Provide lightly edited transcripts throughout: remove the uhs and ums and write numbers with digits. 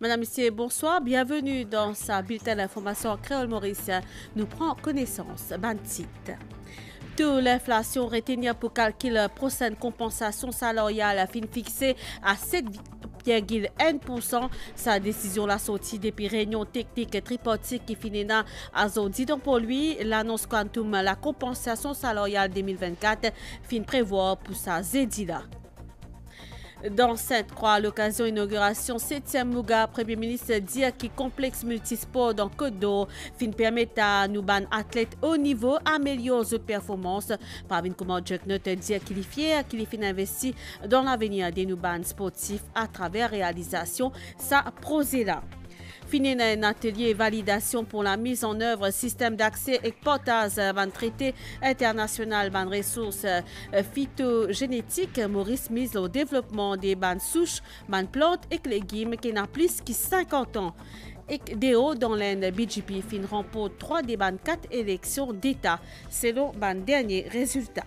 Madame, Monsieur, bonsoir. Bienvenue dans sa bulletin d'information créole Maurice. Nous prenons connaissance d'un titre. Toute l'inflation retenue pour calculer la prochaine compensation salariale fin fixée à 7,1%. Sa décision la sortie depuis réunion technique tripartite qui finit à Zodi. Donc pour lui, l'annonce quantum la compensation salariale 2024 fin prévoir pour sa zédila. Dans Sainte-Croix, à l'occasion d'inauguration 7e Mouga, Premier ministre dit que complexe multisport dans Côte d'Or fin permettre à nous athlètes haut niveau améliorer leurs performances. Parvin comment Jack Note dit qu'il est fier qu'il est investi dans l'avenir des nous sportifs à travers réalisation sa projet là. Fini un atelier validation pour la mise en œuvre système d'accès et portage d'un traité international de ressources phytogénétiques. Maurice mise au développement des bandes souches, bandes plantes et légumes qui n'a plus que 50 ans. Et DO dans l'Inde, BGP fin remporte 3 des bandes 4 élections d'État selon ban dernier résultat.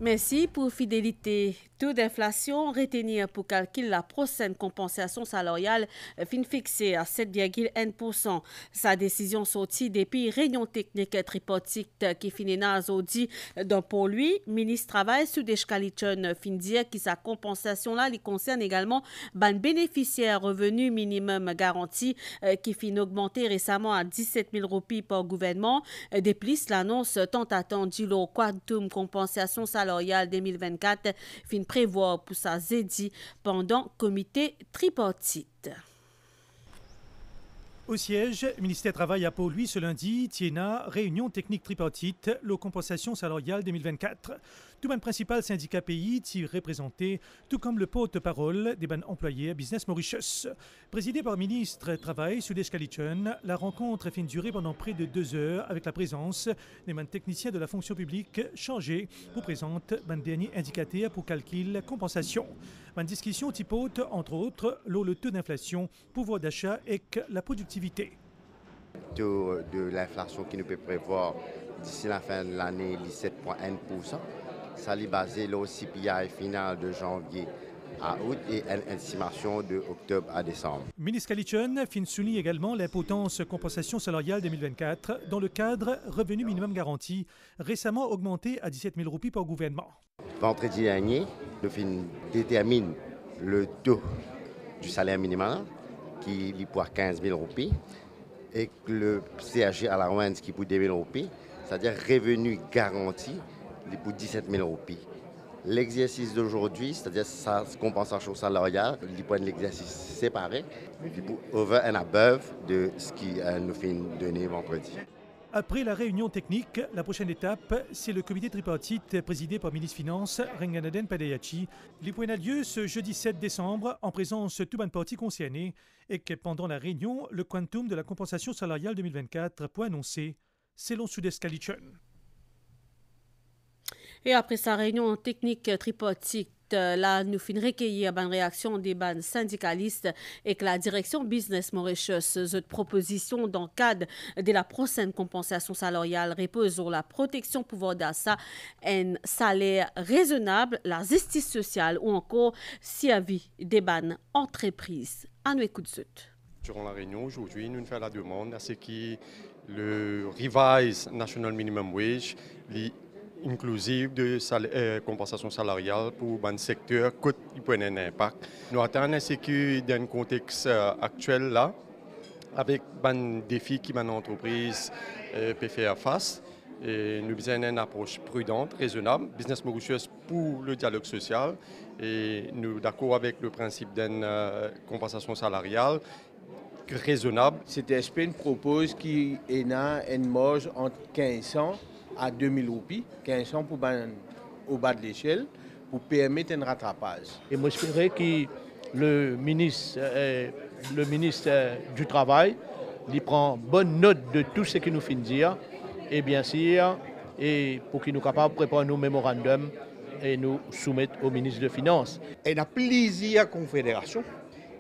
Merci pour fidélité. Taux d'inflation retenir pour calculer la prochaine compensation salariale fin fixée à 7,1%. Sa décision sortie depuis réunion technique tripartite qui finit à Zodi. Donc pour lui, ministre travail sous des fin dire que sa compensation là, il concerne également ban bénéficiaire revenu minimum garanti qui fin augmenté récemment à 17 000 roupies par gouvernement. De plus, l'annonce tant attendue le quantum compensation salariale 2024 fin prévoir pour sa zédi pendant comité tripartite. Au siège, le ministère du Travail a pour lui ce lundi, Tiena, réunion technique tripartite, la compensation salariale 2024. Tout le principal syndicat pays t'y représenté, tout comme le porte-parole des employés à Business Mauritius. Présidé par le ministre du Travail, Sudesh Kalichun, la rencontre est durée pendant près de 2 heures avec la présence des techniciens de la fonction publique chargés pour présenter un dernier indicateur pour calcul compensation. Une discussion typote, entre autres, le taux d'inflation, pouvoir d'achat et la productivité. Le taux de l'inflation qui nous peut prévoir d'ici la fin de l'année, 7,1%. Ça est basé au CPI final de janvier à août et une estimation de octobre à décembre. Ministre Kalichun souligne également l'importance compensation salariale 2024 dans le cadre revenu minimum garanti, récemment augmenté à 17 000 roupies par gouvernement. Vendredi dernier, le FIN détermine le taux du salaire minimum qui est pour 15 000 roupies et le CAG à la Rwanda qui est pour 2 000 roupies, c'est-à-dire revenu garanti pour 17 000 roupies. L'exercice d'aujourd'hui, c'est-à-dire sa compensation salariale, il prend l'exercice séparé, pour over and above de ce qui nous fait donner vendredi. Après la réunion technique, la prochaine étape, c'est le comité tripartite présidé par le ministre des Finances, Renganaden Padayachi. Il prendra lieu ce jeudi 7 décembre en présence de toutes les parties concernées et que pendant la réunion, le quantum de la compensation salariale 2024 pour annoncer, selon Sudesh Kalichun. Et après sa réunion technique tripartite, là, nous finissons recueillir une réaction des bandes syndicalistes et que la direction Business Mauritius, cette proposition dans le cadre de la prochaine compensation salariale repose sur la protection pouvoir d'achat, un salaire raisonnable, la justice sociale ou encore service des bandes entreprises. À nous écouter. Durant la réunion aujourd'hui, nous faisons la demande à ce que le Revised National Minimum Wage inclusive de compensation salariale pour un secteur qui peut avoir un impact. Nous attendons que dans le contexte actuel, là, avec les défis que l'entreprise peut faire face, et nous avons une approche prudente, raisonnable, Business Mauritius pour le dialogue social, et nous sommes d'accord avec le principe d'une compensation salariale raisonnable. CTSP propose qu'il y ait une marge entre 1500 à 2000 roupies, 1500 pour au bas de l'échelle, pour permettre un rattrapage. Et moi, j'espérais que le ministre du Travail il prend bonne note de tout ce qu'il nous fait dire, et bien sûr, et pour qu'il nous capable de préparer nos mémorandums et nous soumettre au ministre des Finances. Il y a plusieurs confédérations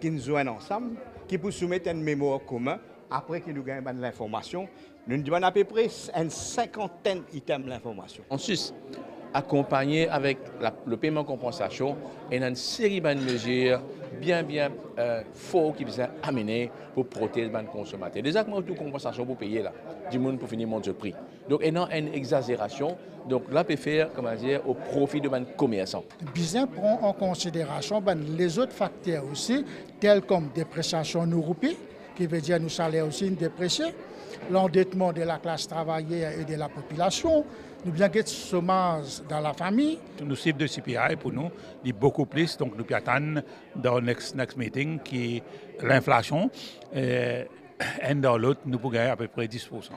qui nous joignent ensemble, qui peuvent soumettre un mémoire commun après que nous gagnons l'information. Nous demandons à peu près une cinquantaine d'items d'information. En Suisse, accompagné avec le paiement compensation et une série de mesures bien fort qui besoin amener pour protéger les consommateurs. Déjà, comment toute compensation pour payer là, du monde pour finir monter le prix. Donc, il y a une exagération. Donc, là, peut faire, comment dire, au profit de les commerçants. Bien prend en considération les autres facteurs aussi, tels comme dépréciation nous roupies, qui veut dire nous salaires aussi dépréciés, l'endettement de la classe travaillée et de la population, nous bien que chômage dans la famille. Nous cible de CPI pour nous est beaucoup plus, donc nous attendons dans le next meeting qui est l'inflation et dans l'autre nous pouvons gagner à peu près 10%.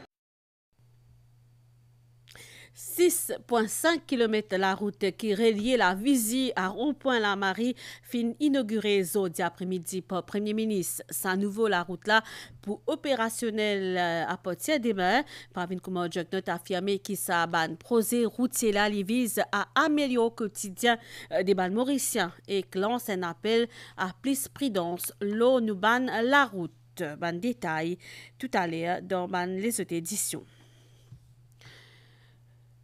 6,5 km la route qui reliait la Visie à Rond-Point-la-Marie fin inaugurée jeudi après-midi par Premier ministre. Sa nouveau la route là pour opérationnel à partir de demain. Pravin Kumar Jagnout a affirmé qu'il sa ban projet routier là il vise à améliorer le quotidien des ban mauriciens et que lance un appel à plus prudence l'eau nous ban la route. Ban détail tout à l'heure dans les autres éditions.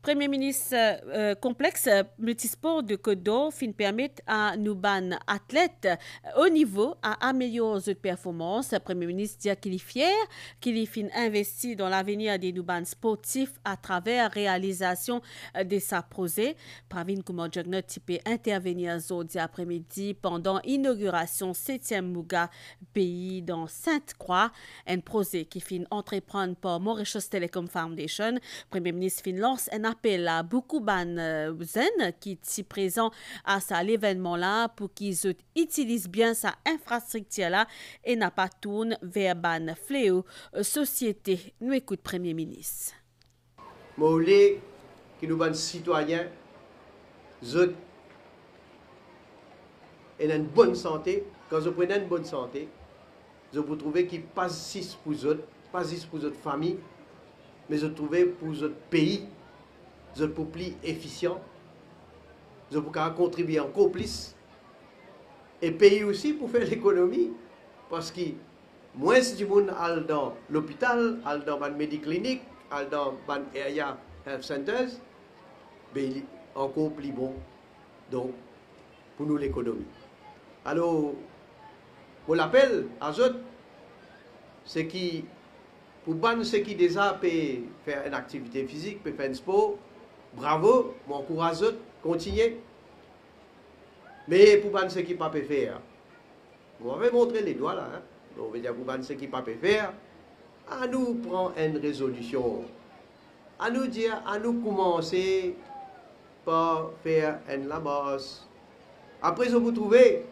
Premier ministre complexe multisport de Côte d'Or fin permettre à nous ban athlètes au niveau à améliorer leurs performances. Premier ministre dit qu'il est fier qu'il est fin investi dans l'avenir des nous ban sportifs à travers réalisation de sa projet. Pravin Kumar Jagnout peut intervenir jeudi après-midi pendant l'inauguration 7e Mouga pays dans Sainte-Croix, un projet qui fin entreprendre par Mauritius Telecom Foundation. Premier ministre fin lance un appel à beaucoup de zen qui sont présents à l'événement là pour qu'ils utilisent bien sa infrastructure là et n'a pas tourné vers ban fléau société. Nous écoute Premier ministre. Je voulais que nous ban citoyens aient une bonne santé. Quand vous prenez une bonne santé, vous trouvez qu'il pas juste pour eux, pas juste pour votre famille, mais vous trouvez pour votre pays. Vous êtes plus efficient, vous pouvez contribuer encore plus, et payer aussi pour faire l'économie, parce que moins de monde allent dans l'hôpital, allent dans les médicliniques, allent dans les area health centers, ben encore plus bon, donc pour nous l'économie. Alors, mon appel à eux, c'est que pour ceux qui déjà peuvent faire une activité physique, peuvent faire un sport, bravo, m'encourage eux, continuez. Mais pour ceux qui ne peuvent pas faire, on va montrer les doigts là. Hein? On veut dire pour ceux qui ne peuvent pas faire, à nous prendre une résolution. À nous dire, à nous commencer par faire une la base. Après, vous trouvez,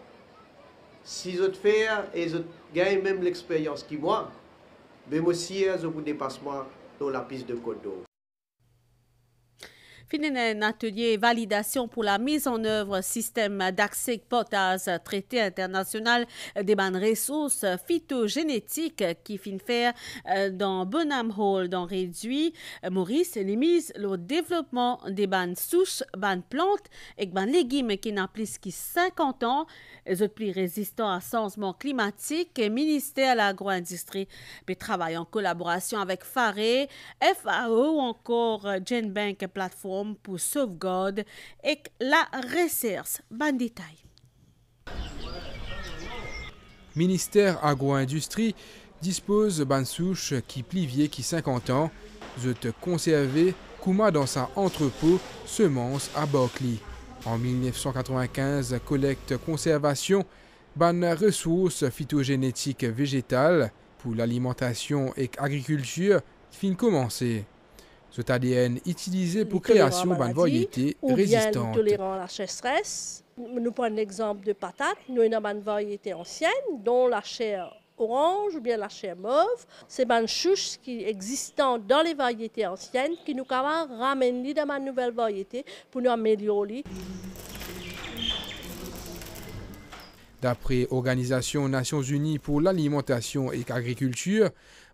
si vous faites et vous gagnez même l'expérience qui moi, mais aussi, vous dépassez moi dans la piste de Côte d'Or. Fin un atelier validation pour la mise en œuvre système d'accès potage traité international des bonnes ressources phytogénétiques qui fin faire dans Bonham Hall dans réduit Maurice les mises le développement des bonnes souches, bonnes plantes et bonnes légumes qui n'ont plus que 50 ans, les autres plus résistants à changement climatique et ministère de l'agro-industrie puis travaille en collaboration avec FARE, FAO ou encore GenBank Platform pour sauvegarde et la recherche. Bon détail. Ministère agro-industrie dispose d'une souche qui plivier qui 50 ans, je te conserver Kouma dans sa entrepôt semences à Berkeley. En 1995, collecte conservation ban ressources phytogénétiques végétales pour l'alimentation et l'agriculture fin commencer. Cet ADN utilisé pour création d'une variété résistante. Ou bien tolérant à la sécheresse. Nous prenons l'exemple de patates. Nous avons une variété ancienne dont la chair orange ou bien la chair mauve. C'est une souche qui existant dans les variétés anciennes qui nous capables ramener dans une nouvelle variété pour nous améliorer. D'après l'Organisation Nations Unies pour l'alimentation et l'agriculture,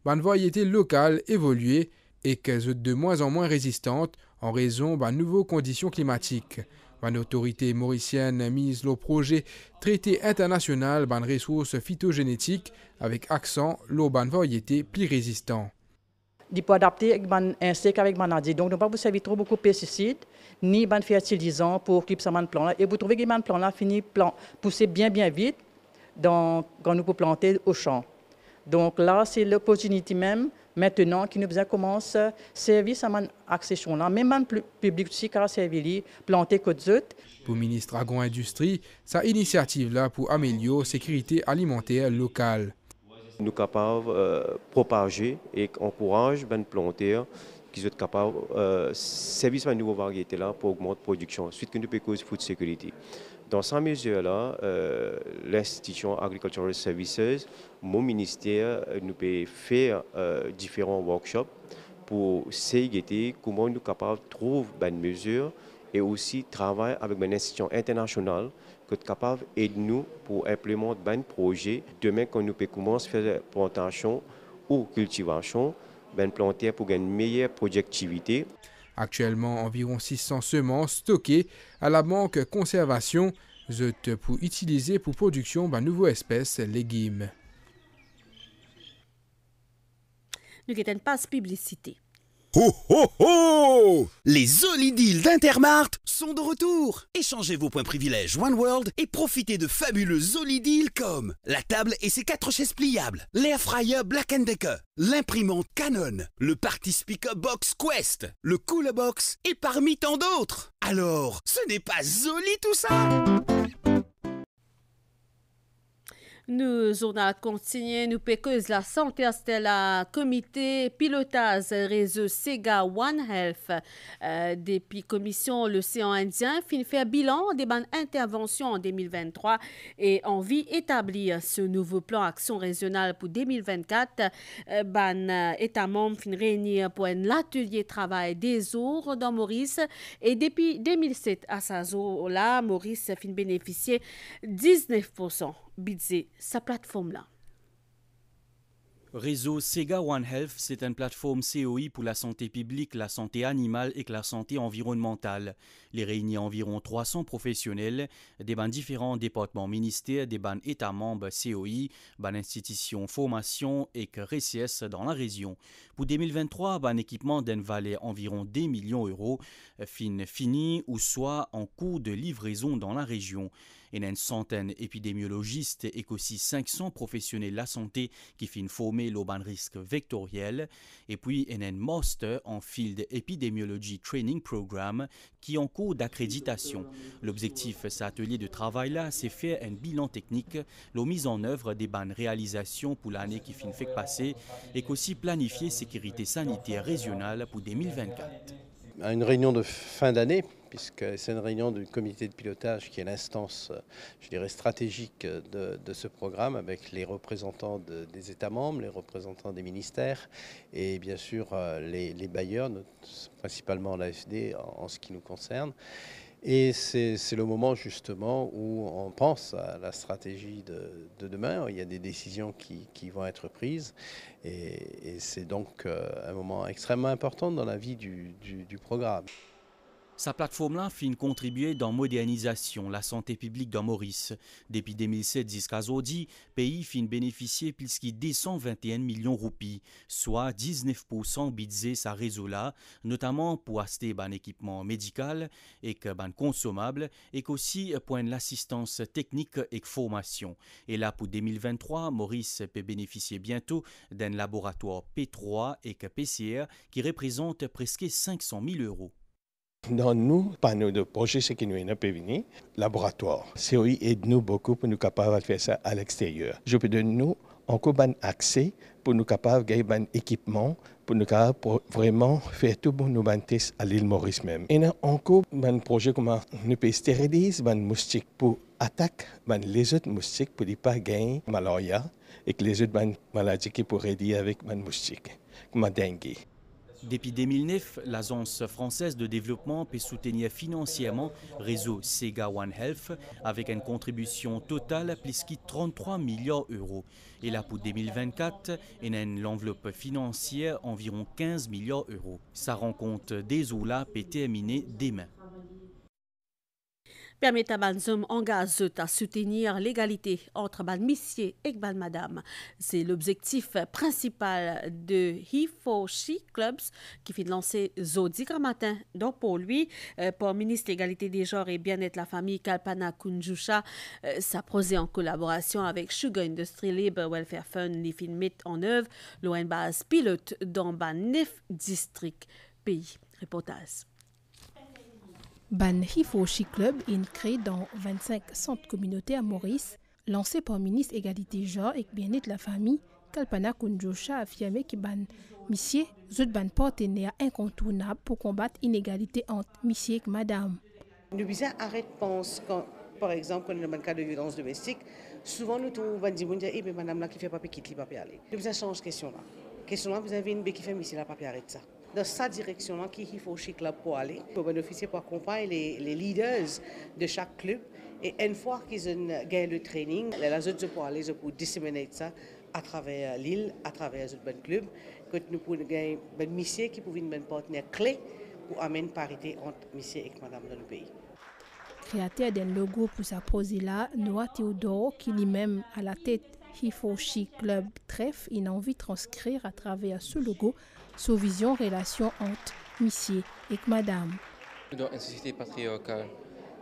une variété locale évoluée et qu'elles sont de moins en moins résistantes en raison de nouvelles conditions climatiques. Une autorité mauricienne mise le projet traité international de ressources phytogénétiques avec accent sur une variété plus résistante. Il peut adapter avec un insecte avec maladie. Donc, nous ne pouvons pas servir trop beaucoup de pesticides ni de fertilisants pour que ce plan là. Et vous trouvez que ce plan là finit pousser bien vite. quand nous pouvons planter au champ. Donc là, c'est l'opportunité même maintenant qui nous commence à servir à cette accession-là. Même le public aussi qui a servi planter côte autres. Pour le ministre Agro-Industrie, sa initiative-là pour améliorer la sécurité alimentaire locale. Nous sommes capables de propager et encourager les planteurs qui sont capables de servir ces nouvelles variétés-là pour augmenter la production, suite que nous pouvons causer food security. Dans cette mesure-là, l'institution Agricultural Services, mon ministère, nous peut faire différents workshops pour essayer comment nous sommes capables de trouver des mesures et aussi travailler avec une institution internationale qui est capable d'aider nous pour implémenter des projets. Demain, quand nous pouvons commencer à faire la plantation ou cultivation, ben planter pour gagner une meilleure productivité. Actuellement, environ 600 semences stockées à la banque conservation pour utiliser pour production de nouvelles espèces légumes. Nous avons une passe publicité. Ho ho ho! Les Zolideals d'Intermart sont de retour. Échangez vos points privilèges One World et profitez de fabuleux Zolideals comme la table et ses 4 chaises pliables, l'air fryer Black & Decker, l'imprimante Canon, le Party Speaker Box Quest, le Cooler Box et parmi tant d'autres. Alors, ce n'est pas Zoli tout ça? Nous avons continué, nous pécose la santé, c'était la comité pilotage réseau Sega One Health. Depuis commission l'océan Indien, fin fait bilan des bonnes interventions en 2023 et envie établir ce nouveau plan action régional pour 2024. État membre fin réunir pour un atelier travail des jours dans Maurice et depuis 2007 à sa zone là, Maurice fin bénéficier 19% budget sa plateforme-là. Réseau Sega One Health, c'est une plateforme COI pour la santé publique, la santé animale et la santé environnementale. Les réunit environ 300 professionnels des différents départements ministères, des États membres COI, institutions formation et RCS dans la région. Pour 2023, équipement d'une valeur environ 10 millions d'euros fini ou soit en cours de livraison dans la région. Il y a une centaine d'épidémiologistes et aussi 500 professionnels de la santé qui finissent former le risque vectoriel. Et puis, il y a un master en Field Epidemiology Training Program qui est en cours d'accréditation. L'objectif de cet atelier de travail-là, c'est faire un bilan technique, la mise en œuvre des réalisations pour l'année qui finit fait passer et aussi planifier sécurité sanitaire régionale pour 2024. À une réunion de fin d'année, puisque c'est une réunion du comité de pilotage qui est l'instance, je dirais, stratégique de ce programme, avec les représentants des États membres, les représentants des ministères et bien sûr les bailleurs, principalement l'AFD en ce qui nous concerne. Et c'est le moment justement où on pense à la stratégie de demain. Il y a des décisions qui vont être prises et c'est donc un moment extrêmement important dans la vie du programme. Sa plateforme-là finit contribuer dans la modernisation la santé publique dans Maurice. Depuis 2007 jusqu'à aujourd'hui, le pays finit bénéficier plus de 221 millions de roupies, soit 19% budget sa réseau-là, notamment pour acheter un équipement médical et consommable et aussi pour l'assistance technique et formation. Et là, pour 2023, Maurice peut bénéficier bientôt d'un laboratoire P3 et PCR qui représente presque 500 000 euros. Dans nous, panneaux de projet, ce qui nous est venu, laboratoire. COI aide-nous beaucoup pour nous capables de faire ça à l'extérieur. Je peux donner nous encore un accès pour nous capables de gagner un équipement, pour nous capables vraiment faire tout pour nous tests à l'île Maurice même. Et a encore un projet comme nous peut stériliser un moustique pour attaquer les autres moustiques pour ne pas gagner malaria et que les autres maladies qui pourraient aider avec un moustique, comme la dengue. Depuis 2009, l'Agence française de développement peut soutenir financièrement le réseau Sega One Health avec une contribution totale plus de 33 milliards d'euros. Et là, pour 2024, il y a l'enveloppe financière environ 15 milliards d'euros. Sa rencontre des OLA peut terminer demain. permet à Banzoum engagé à soutenir l'égalité entre ban messieurs et ban madame. C'est l'objectif principal de He4She Clubs qui fait lancer jeudi matin. Donc pour lui, pour le ministre de l'égalité des genres et bien-être la famille Kalpana Kunjusha, ça posé en collaboration avec Sugar Industry Labor Welfare Fund, les films mettent en œuvre l'ON base pilote dans ban 9 districts pays. Reportage. Ban He4She Club est créé dans 25 centres communautaires à Maurice, lancé par le ministre Égalité Genre et Bien-être la famille, Kalpana Kunjosha a affirmé que ban monsieur est ban partenaire incontournable pour combattre l'inégalité entre monsieur et madame. Nous devons arrêter de penser quand, par exemple, quand on est dans un cas de violence domestique, souvent nous trouvons des gens qui disent eh bien madame là qui fait papier quitte, il papier aller. Nous devons changer question là. Question là, vous avez une qui fait monsieur là papier arrête ça. Dans cette direction-là, qui il faut chez club pour aller, pour bénéficier pour accompagner les leaders de chaque club. Et une fois qu'ils ont gagné le training, les autres pour aller pour disséminer ça à travers l'île, à travers les autres clubs, que nous pouvons gagner un monsieur qui peut être un partenaire clé pour amener parité entre monsieur et madame dans le pays. Créateur d'un logo pour sa pose là, Noah Théodore, qui lui-même à la tête He4She Club Trèfle, il a envie de transcrire à travers ce logo sa vision relation entre monsieur et madame. Dans une société patriarcale,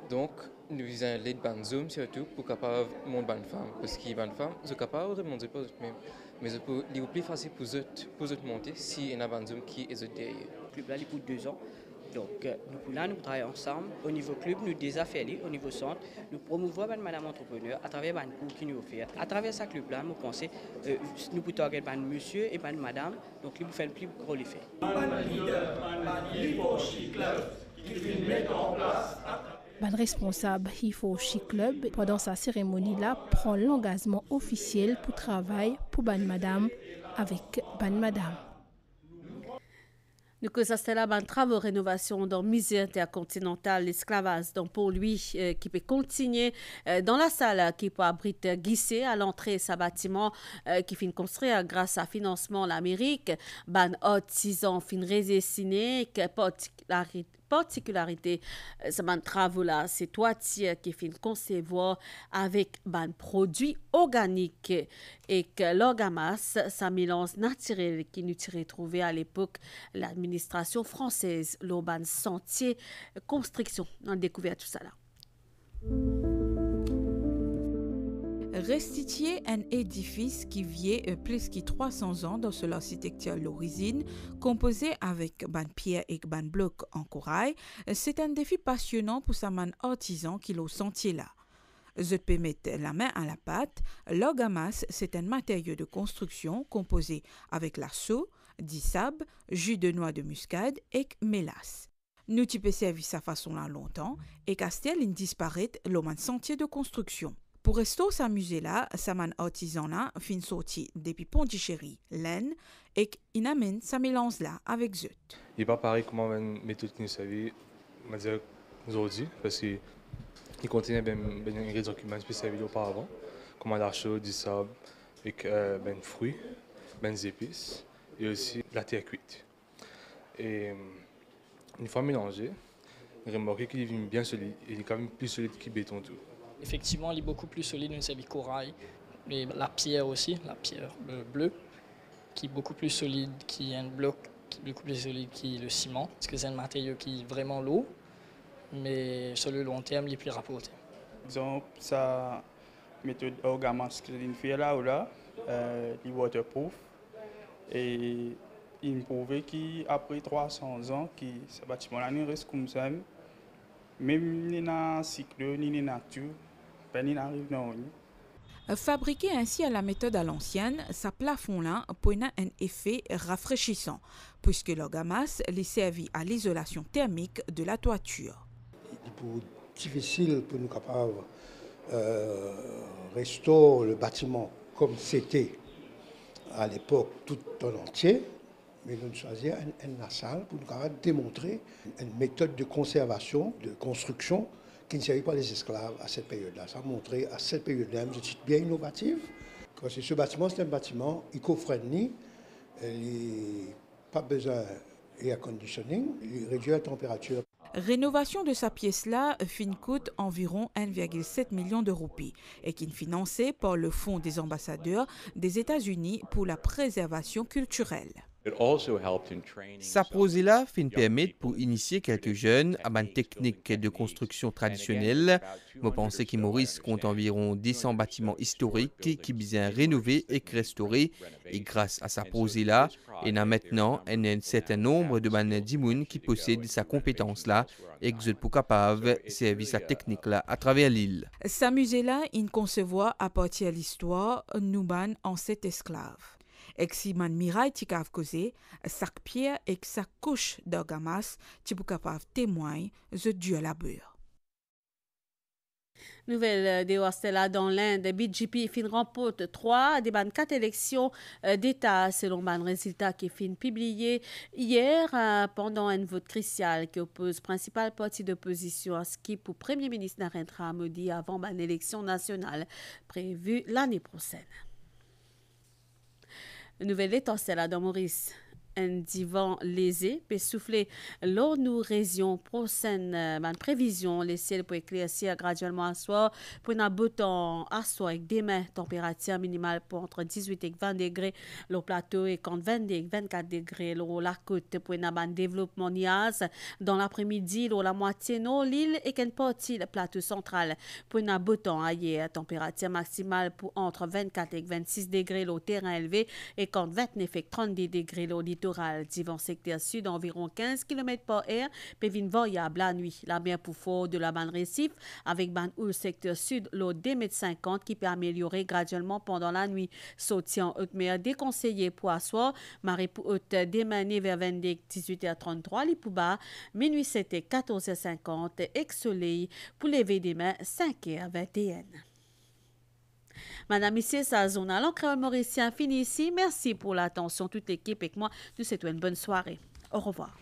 donc nous visons l'aide Banzoum surtout pour capable monde bonne femme parce que bonne femme sont capables de monter pas eux-mêmes mais c'est plus facile pour eux monter si il y a Banzoum qui est derrière. Le club là il pour 2 ans. Donc, nous travaillons ensemble au niveau club, nous désaffilions au niveau centre, nous promouvons madame entrepreneur à travers les cours qui nous offrent. À travers ce club-là, nous pensons nous pouvons targeter monsieur et madame, donc nous faisons plus gros effet. Le responsable He4She Club, pendant sa cérémonie-là, prend l'engagement officiel pour travailler pour madame avec madame. Nous constatons là un travaux de rénovation dans le musée intercontinental l'esclavage donc pour lui qui peut continuer dans la salle qui peut abriter guissé à l'entrée de ce bâtiment qui finit construire grâce à financement l'Amérique ban haute 6 ans fin redessiné particularité ce ban travaux là c'est toitier qui finit concevoir avec ban produits organiques et que l'orgamas ça mélange naturel qui nous tirait trouvé à l'époque l'administration française l'urban sentier construction on a découvert tout ça là. Restituer un édifice qui vieillit plus de 300 ans dans son architecture l'origine, composé avec ban pierre et ban bloc en corail, c'est un défi passionnant pour sa man artisan qui l'au sentier là. Je peux mettre la main à la pâte. L'orgamas, c'est un matériau de construction composé avec la chaux, du sable, jus de noix de muscade et mélasse. Nous tu peux servir sa façon là longtemps et castel il disparaît l'homme sentier de construction. Pour rester s'amuser là, sa man artisan là fin sorti depuis Pondichéry, laine et il amène sa mélange là avec zut. Il n'est pas pareil comment une méthode qui nous servait, on va dire aujourd'hui, parce qu'il contient des ingrédients qui m'ont servi auparavant, comme la chaux, du sable, avec des fruits, des épices et aussi la terre cuite. Et une fois mélangé, remarquez qu'il est bien solide, il est quand même plus solide que béton tout. Effectivement, il est beaucoup plus solide d'une série corail. Et la pierre aussi, la pierre bleue, qui est beaucoup plus solide qu'un bloc, qui est beaucoup plus solide que le ciment. Parce que c'est un matériau qui est vraiment lourd, mais sur le long terme, il est plus rapporté. Donc, sa méthode orgamas que je fais là ou là, il est waterproof. Et il me prouve qu'après 300 ans, ce bâtiment-là ne reste comme ça. Même dans le cycle, ni dans la nature, ben il arrive dans Fabriqué ainsi à la méthode à l'ancienne, sa plafond-là peut avoir un effet rafraîchissant, puisque l'orgamas les servit à l'isolation thermique de la toiture. Il est difficile pour nous capables restaurer le bâtiment comme c'était à l'époque tout en entier. Mais nous choisissons une salle pour nous démontrer une méthode de conservation, de construction qui ne servait pas les esclaves à cette période-là. Ça a montré à cette période-là une étude bien innovative. Parce que ce bâtiment, c'est un bâtiment éco-friendly. Il n'a pas besoin d'air conditioning, il réduit la température. Rénovation de sa pièce-là fin coûte environ 1,7 million de roupies et qui est financée par le Fonds des ambassadeurs des États-Unis pour la préservation culturelle. Ça projet-là fin permettre pour initier quelques jeunes à une technique de construction traditionnelle. Je pense que Maurice compte environ 200 bâtiments historiques qui bien rénovés et restaurés. Et grâce à sa projet-là, il y a maintenant un certain nombre de dimoun qui possèdent sa compétence-là et qui sont capables de servir sa technique-là à travers l'île. Sa musée-là, il concevoir à partir de l'histoire nous en cet esclave. Eximan Mirai ti kav koze, sak pierre et sa couche d'orgamas ti pou kapav témoigne de Dieu labeur. Nouvelle de Ostella dans l'Inde, BJP fin remporte 3 des 4 élections d'État selon ban résultat qui fin publié hier pendant un vote crucial qui oppose principal parti d'opposition à ce qui pour Premier ministre Narendra Modi avant ban élection nationale prévue l'année prochaine. Nouvelle étincelle dans Maurice. Un divan lésé peut souffler lors nous régions prochaine prévision les ciels pour éclaircir graduellement à soir pour un beau temps à soir avec demain température minimale pour entre 18 et 20 degrés le plateau et quand 20 et 24 degrés la côte pour un développement niaz dans l'après-midi la moitié non l'île et qu'une partie le plateau central pour un beau temps ailleurs température maximale pour entre 24 et 26 degrés le terrain élevé et quand 29 et 30 degrés le littoral divan secteur sud environ 15 km/h pévin variable la nuit la mer pour fort de la bande récif avec bande ou secteur sud l'eau des m50 qui peut améliorer graduellement pendant la nuit sortant haute mer déconseillé pour asseoir marée pour haute démané vers 22 18h33 les pour bas minuit c'était 14h50 ex-soleil pour lever des mains 5h21. Madame, ici, sa zone à l'encre mauricien fini ici. Merci pour l'attention, toute l'équipe et moi. Nous souhaitons une bonne soirée. Au revoir.